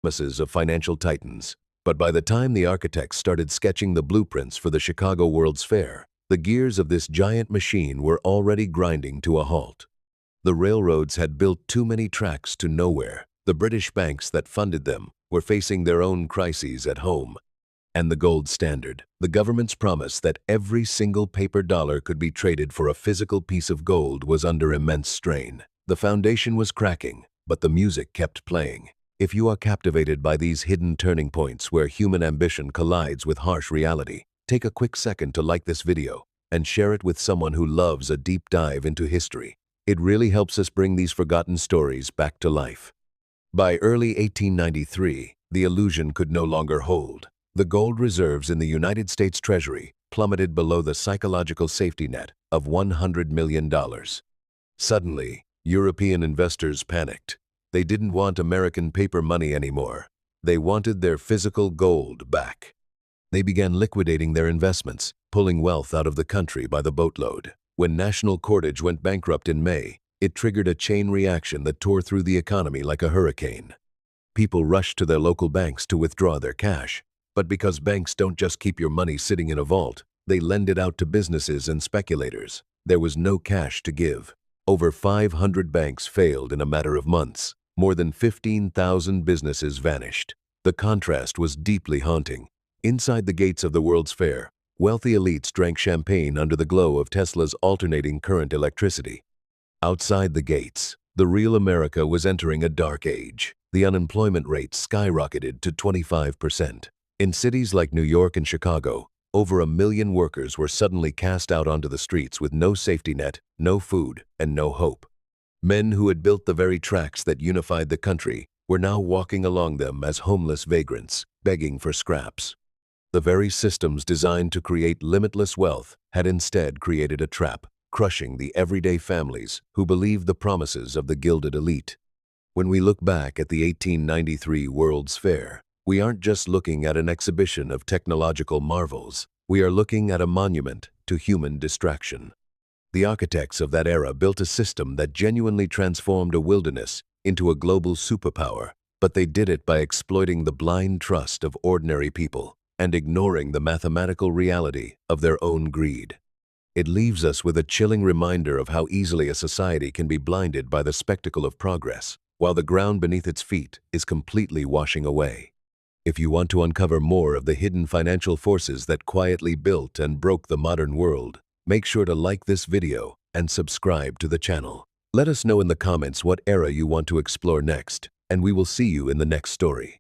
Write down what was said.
promises of financial titans. But by the time the architects started sketching the blueprints for the Chicago World's Fair, the gears of this giant machine were already grinding to a halt. The railroads had built too many tracks to nowhere. The British banks that funded them were facing their own crises at home. And the gold standard, the government's promise that every single paper dollar could be traded for a physical piece of gold, was under immense strain. The foundation was cracking, but the music kept playing. If you are captivated by these hidden turning points where human ambition collides with harsh reality, take a quick second to like this video and share it with someone who loves a deep dive into history. It really helps us bring these forgotten stories back to life. By early 1893, the illusion could no longer hold. The gold reserves in the United States Treasury plummeted below the psychological safety net of $100 million. Suddenly, European investors panicked. They didn't want American paper money anymore. They wanted their physical gold back. They began liquidating their investments, pulling wealth out of the country by the boatload. When National Cordage went bankrupt in May, it triggered a chain reaction that tore through the economy like a hurricane. People rushed to their local banks to withdraw their cash. But because banks don't just keep your money sitting in a vault, they lend it out to businesses and speculators. There was no cash to give. Over 500 banks failed in a matter of months. More than 15,000 businesses vanished. The contrast was deeply haunting. Inside the gates of the World's Fair, wealthy elites drank champagne under the glow of Tesla's alternating current electricity. Outside the gates, the real America was entering a dark age. The unemployment rate skyrocketed to 25%. In cities like New York and Chicago, over 1 million workers were suddenly cast out onto the streets with no safety net, no food, and no hope. Men who had built the very tracks that unified the country were now walking along them as homeless vagrants, begging for scraps. The very systems designed to create limitless wealth had instead created a trap, crushing the everyday families who believed the promises of the gilded elite. When we look back at the 1893 World's Fair, we aren't just looking at an exhibition of technological marvels. We are looking at a monument to human distraction. The architects of that era built a system that genuinely transformed a wilderness into a global superpower, but they did it by exploiting the blind trust of ordinary people and ignoring the mathematical reality of their own greed. It leaves us with a chilling reminder of how easily a society can be blinded by the spectacle of progress, while the ground beneath its feet is completely washing away. If you want to uncover more of the hidden financial forces that quietly built and broke the modern world, make sure to like this video and subscribe to the channel. Let us know in the comments what era you want to explore next, and we will see you in the next story.